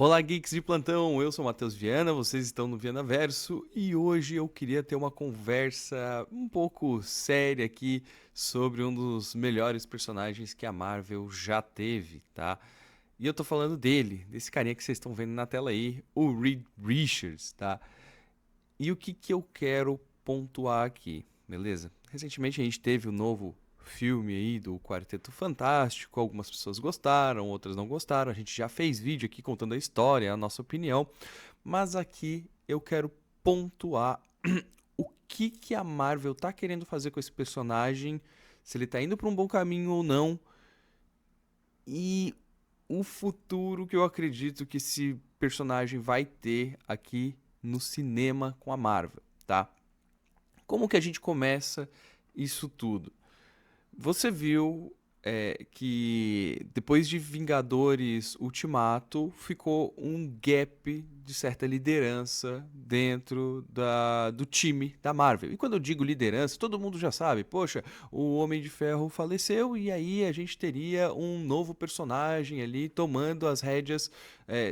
Olá, geeks de plantão! Eu sou o Matheus Viana, vocês estão no Viana Verso e hoje eu queria ter uma conversa um pouco séria aqui sobre um dos melhores personagens que a Marvel já teve, tá? E eu tô falando dele, desse carinha que vocês estão vendo na tela aí, o Reed Richards, tá? E o que que eu quero pontuar aqui, beleza? Recentemente a gente teve o novo filme aí do Quarteto Fantástico, algumas pessoas gostaram, outras não gostaram. A gente já fez vídeo aqui contando a história, a nossa opinião, mas aqui eu quero pontuar o que que a Marvel tá querendo fazer com esse personagem, se ele tá indo para um bom caminho ou não, e o futuro que eu acredito que esse personagem vai ter aqui no cinema com a Marvel, tá? Como que a gente começa isso tudo? Você viu que depois de Vingadores Ultimato ficou um gap de certa liderança dentro do time da Marvel. E quando eu digo liderança, todo mundo já sabe, poxa, o Homem de Ferro faleceu e aí a gente teria um novo personagem ali tomando as rédeas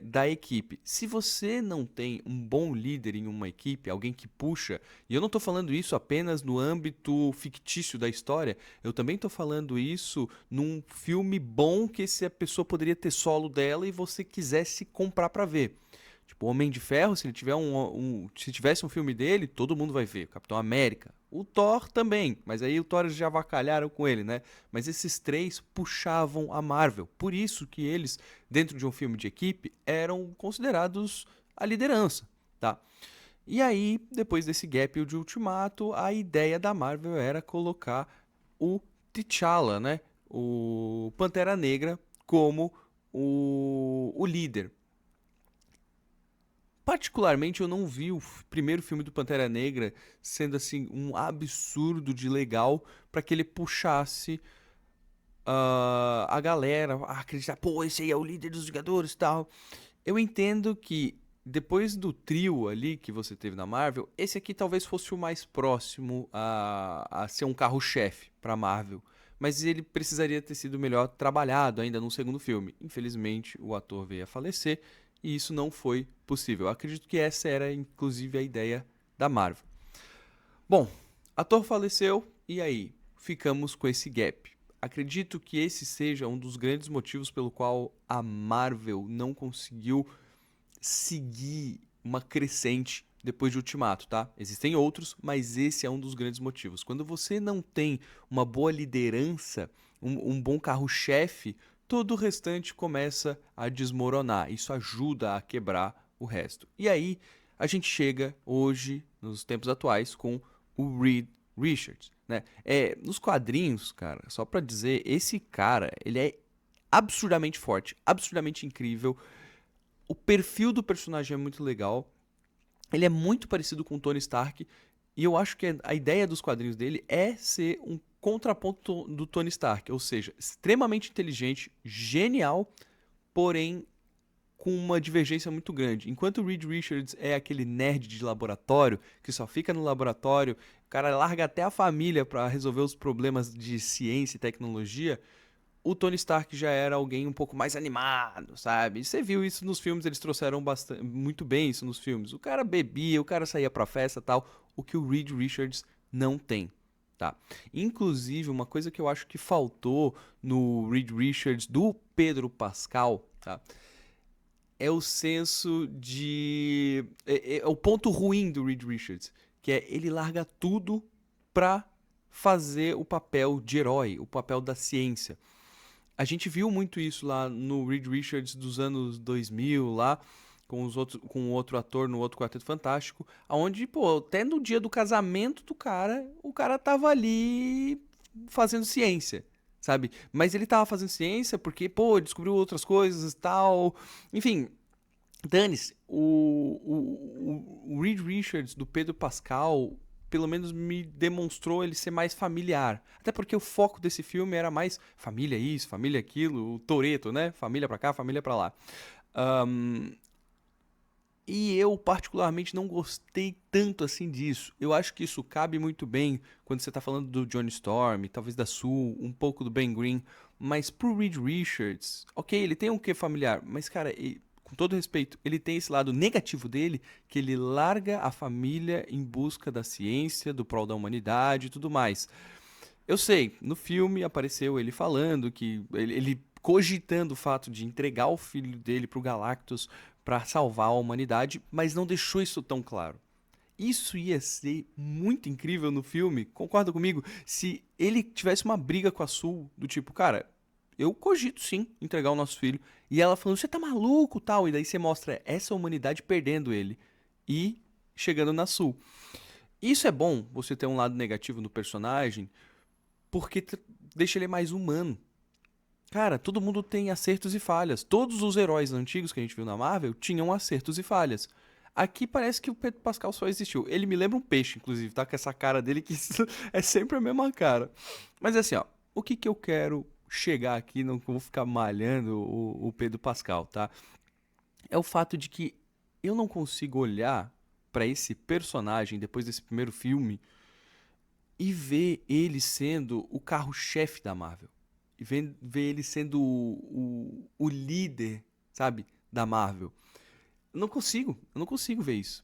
da equipe. Se você não tem um bom líder em uma equipe, alguém que puxa, e eu não estou falando isso apenas no âmbito fictício da história, eu também tô falando isso num filme bom que se a pessoa poderia ter solo dela e você quisesse comprar pra ver. Tipo, o Homem de Ferro, se ele tiver se tivesse um filme dele, todo mundo vai ver. Capitão América. O Thor também, mas aí o Thor já avacalharam com ele, né? Mas esses três puxavam a Marvel. Por isso que eles, dentro de um filme de equipe, eram considerados a liderança, tá? E aí, depois desse gap de Ultimato, a ideia da Marvel era colocar o T'Challa, né? O Pantera Negra como o líder. Particularmente, eu não vi o primeiro filme do Pantera Negra sendo assim um absurdo de legal para que ele puxasse a galera a acreditar, pô, esse aí é o líder dos Vingadores e tal. Eu entendo que depois do trio ali que você teve na Marvel, esse aqui talvez fosse o mais próximo a ser um carro-chefe pra Marvel. Mas ele precisaria ter sido melhor trabalhado ainda no segundo filme. Infelizmente, o ator veio a falecer e isso não foi possível. Eu acredito que essa era, inclusive, a ideia da Marvel. Bom, ator faleceu e aí? Ficamos com esse gap. Acredito que esse seja um dos grandes motivos pelo qual a Marvel não conseguiu seguir uma crescente depois de Ultimato, tá? Existem outros, mas esse é um dos grandes motivos. Quando você não tem uma boa liderança, um bom carro-chefe, todo o restante começa a desmoronar. Isso ajuda a quebrar o resto. E aí a gente chega hoje, nos tempos atuais, com o Reed Richards, né? Nos quadrinhos, cara, só pra dizer, esse cara, ele é absurdamente forte, absurdamente incrível. O perfil do personagem é muito legal. Ele é muito parecido com o Tony Stark. E eu acho que a ideia dos quadrinhos dele é ser um contraponto do Tony Stark. Ou seja, extremamente inteligente, genial, porém com uma divergência muito grande. Enquanto o Reed Richards é aquele nerd de laboratório que só fica no laboratório, o cara larga até a família para resolver os problemas de ciência e tecnologia, o Tony Stark já era alguém um pouco mais animado, sabe? E você viu isso nos filmes, eles trouxeram bastante, muito bem isso nos filmes. O cara bebia, o cara saía pra festa e tal, o que o Reed Richards não tem, tá? Inclusive, uma coisa que eu acho que faltou no Reed Richards do Pedro Pascal, tá? É o senso de... É o ponto ruim do Reed Richards, que é ele larga tudo pra fazer o papel de herói, o papel da ciência. A gente viu muito isso lá no Reed Richards dos anos 2000 lá, com outro ator no outro Quarteto Fantástico, aonde, pô, até no dia do casamento do cara, o cara tava ali fazendo ciência, sabe? Mas ele tava fazendo ciência porque, pô, descobriu outras coisas e tal. Enfim, dane-se, o Reed Richards do Pedro Pascal pelo menos me demonstrou ele ser mais familiar. Até porque o foco desse filme era mais família isso, família aquilo, o Toreto, né? Família pra cá, família pra lá. Ahn, e eu, particularmente, não gostei tanto assim disso. Eu acho que isso cabe muito bem quando você tá falando do Johnny Storm, talvez da Sue, um pouco do Ben Green. Mas pro Reed Richards, ok, ele tem um quê familiar, mas, cara, com todo respeito, ele tem esse lado negativo dele, que ele larga a família em busca da ciência, do prol da humanidade e tudo mais. Eu sei, no filme apareceu ele falando que ele cogitando o fato de entregar o filho dele pro Galactus pra salvar a humanidade, mas não deixou isso tão claro. Isso ia ser muito incrível no filme, concorda comigo? Se ele tivesse uma briga com a Sul, do tipo, cara, eu cogito sim entregar o nosso filho. E ela falando, você tá maluco, tal. E daí você mostra essa humanidade perdendo ele e chegando na Sul. Isso é bom, você ter um lado negativo no personagem, porque deixa ele mais humano. Cara, todo mundo tem acertos e falhas. Todos os heróis antigos que a gente viu na Marvel tinham acertos e falhas. Aqui parece que o Pedro Pascal só existiu. Ele me lembra um peixe, inclusive, tá? Com essa cara dele que é sempre a mesma cara. Mas assim, ó, o que que eu quero chegar aqui, não vou ficar malhando o Pedro Pascal, tá? É o fato de que eu não consigo olhar pra esse personagem depois desse primeiro filme e ver ele sendo o carro-chefe da Marvel. E ver ele sendo o líder, sabe, da Marvel. Eu não consigo ver isso.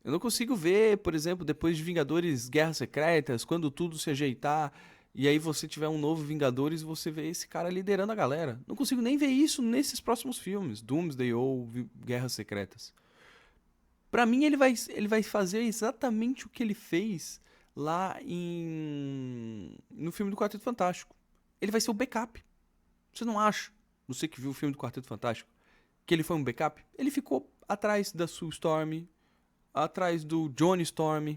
Eu não consigo ver, por exemplo, depois de Vingadores Guerras Secretas, quando tudo se ajeitar, e aí você tiver um novo Vingadores, você vê esse cara liderando a galera. Não consigo nem ver isso nesses próximos filmes, Doomsday ou Guerras Secretas. Pra mim, ele vai fazer exatamente o que ele fez lá no filme do Quarteto Fantástico. Ele vai ser o backup. Você não acha? Você que viu o filme do Quarteto Fantástico, que ele foi um backup? Ele ficou atrás da Sue Storm, atrás do Johnny Storm,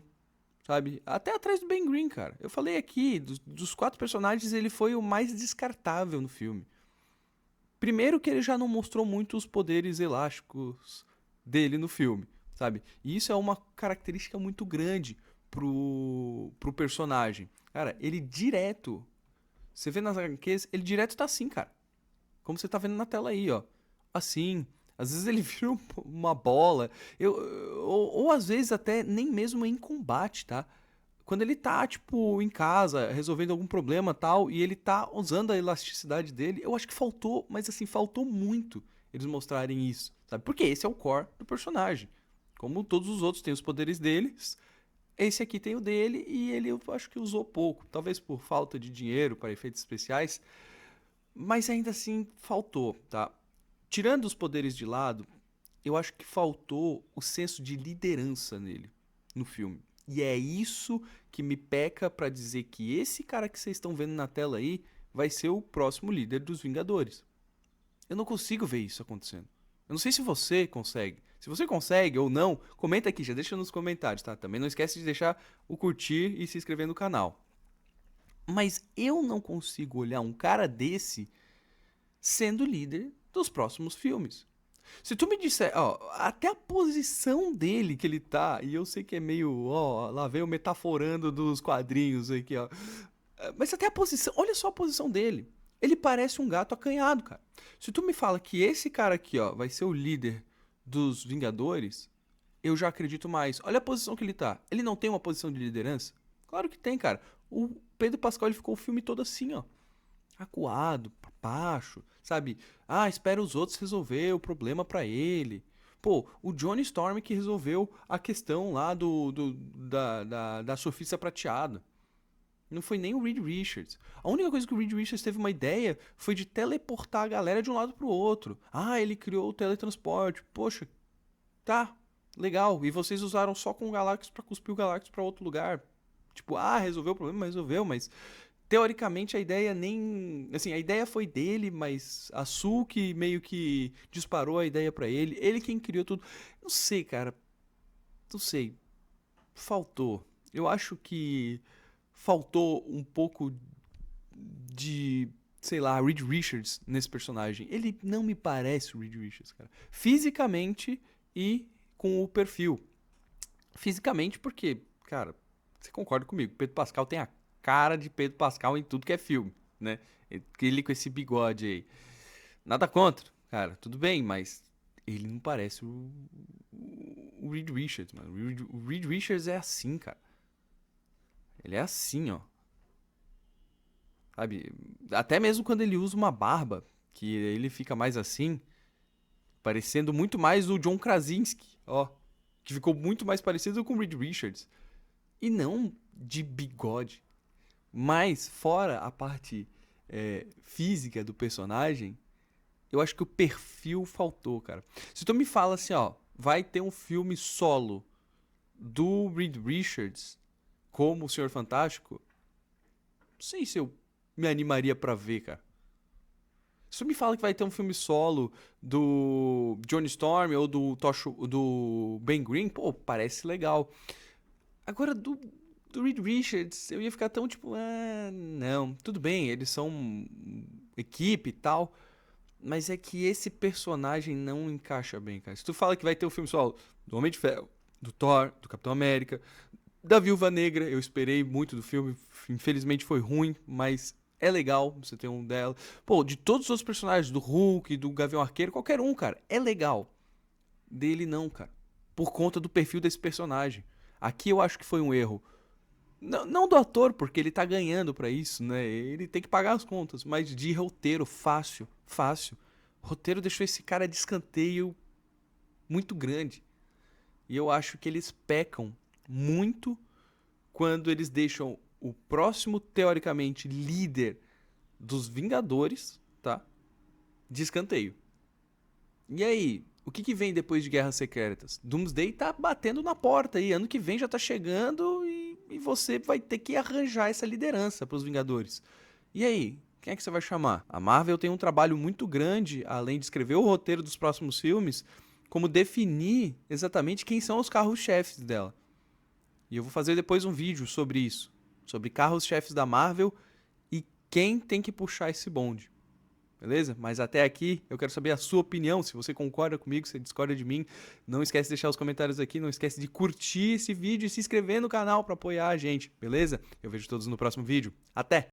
sabe? Até atrás do Ben Green, cara. Eu falei aqui, dos quatro personagens, ele foi o mais descartável no filme. Primeiro que ele já não mostrou muito os poderes elásticos dele no filme, sabe? E isso é uma característica muito grande pro personagem. Cara, ele direto. Você vê nas HQs, ele direto tá assim, cara. Como você tá vendo na tela aí, ó. Assim. Às vezes ele vira uma bola. Ou às vezes até nem mesmo em combate, tá? Quando ele tá, tipo, em casa, resolvendo algum problema tal, e ele tá usando a elasticidade dele, eu acho que faltou, mas assim, faltou muito eles mostrarem isso, sabe? Porque esse é o core do personagem. Como todos os outros têm os poderes deles, esse aqui tem o dele e ele eu acho que usou pouco. Talvez por falta de dinheiro para efeitos especiais, mas ainda assim faltou, tá? Tirando os poderes de lado, eu acho que faltou o senso de liderança nele, no filme. E é isso que me peca pra dizer que esse cara que vocês estão vendo na tela aí vai ser o próximo líder dos Vingadores. Eu não consigo ver isso acontecendo. Eu não sei se você consegue. Se você consegue ou não, comenta aqui, já deixa nos comentários, tá? Também não esquece de deixar o curtir e se inscrever no canal. Mas eu não consigo olhar um cara desse sendo líder dos próximos filmes. Se tu me disser, ó, até a posição dele que ele tá, e eu sei que é meio, ó, lá vem o metaforando dos quadrinhos aqui, ó. Mas até a posição, olha só a posição dele. Ele parece um gato acanhado, cara. Se tu me fala que esse cara aqui, ó, vai ser o líder dos Vingadores, eu já acredito mais. Olha a posição que ele tá. Ele não tem uma posição de liderança? Claro que tem, cara. O Pedro Pascal ele ficou o filme todo assim, ó, acuado, pra baixo, sabe? Ah, espera os outros resolver o problema pra ele. Pô, o Johnny Storm que resolveu a questão lá da surfista prateada. Não foi nem o Reed Richards. A única coisa que o Reed Richards teve uma ideia foi de teleportar a galera de um lado pro outro. Ah, ele criou o teletransporte. Poxa, tá, legal. E vocês usaram só com o Galactus pra cuspir o Galactus pra outro lugar. Tipo, ah, resolveu o problema, mas resolveu, mas teoricamente a ideia nem. Assim, a ideia foi dele, mas a Sulk meio que disparou a ideia pra ele. Ele quem criou tudo. Não sei, cara. Não sei. Faltou. Eu acho que faltou um pouco de. Sei lá, Reed Richards nesse personagem. Ele não me parece o Reed Richards, cara. Fisicamente e com o perfil. Fisicamente, porque, cara, você concorda comigo? Pedro Pascal tem a cara de Pedro Pascal em tudo que é filme, né? Ele com esse bigode aí. Nada contra, cara, tudo bem, mas ele não parece o Reed Richards, mano. O Reed Richards é assim, cara. Ele é assim, ó. Sabe? Até mesmo quando ele usa uma barba, que ele fica mais assim. parecendo muito mais o John Krasinski, ó, que ficou muito mais parecido com o Reed Richards. E não de bigode. Mas, fora a parte física do personagem, eu acho que o perfil faltou, cara. Se tu me fala assim, ó, vai ter um filme solo do Reed Richards como o Senhor Fantástico, não sei se eu me animaria pra ver, cara. Se tu me fala que vai ter um filme solo do Johnny Storm ou do Ben Green, pô, parece legal. Agora, do Reed Richards, eu ia ficar tão tipo, não, tudo bem, eles são equipe e tal, mas é que esse personagem não encaixa bem, cara. Se tu fala que vai ter um filme solo do Homem de Ferro, do Thor, do Capitão América, da Viúva Negra, eu esperei muito do filme, infelizmente foi ruim, mas é legal você ter um dela. Pô, de todos os outros personagens, do Hulk, do Gavião Arqueiro, qualquer um, cara, é legal. Dele não, cara. Por conta do perfil desse personagem. Aqui eu acho que foi um erro. Não do ator, porque ele tá ganhando pra isso, né? Ele tem que pagar as contas, mas de roteiro, fácil, fácil. O roteiro deixou esse cara de escanteio muito grande. E eu acho que eles pecam muito quando eles deixam o próximo, teoricamente, líder dos Vingadores, tá? De escanteio. E aí, o que vem depois de Guerras Secretas? Doomsday tá batendo na porta aí. Ano que vem já tá chegando e você vai ter que arranjar essa liderança pros Vingadores. E aí, quem é que você vai chamar? A Marvel tem um trabalho muito grande, além de escrever o roteiro dos próximos filmes, como definir exatamente quem são os carros-chefes dela. E eu vou fazer depois um vídeo sobre isso, sobre carros-chefes da Marvel e quem tem que puxar esse bonde. Beleza? Mas até aqui eu quero saber a sua opinião, se você concorda comigo, se discorda de mim. Não esquece de deixar os comentários aqui, não esquece de curtir esse vídeo e se inscrever no canal para apoiar a gente, beleza? Eu vejo todos no próximo vídeo. Até!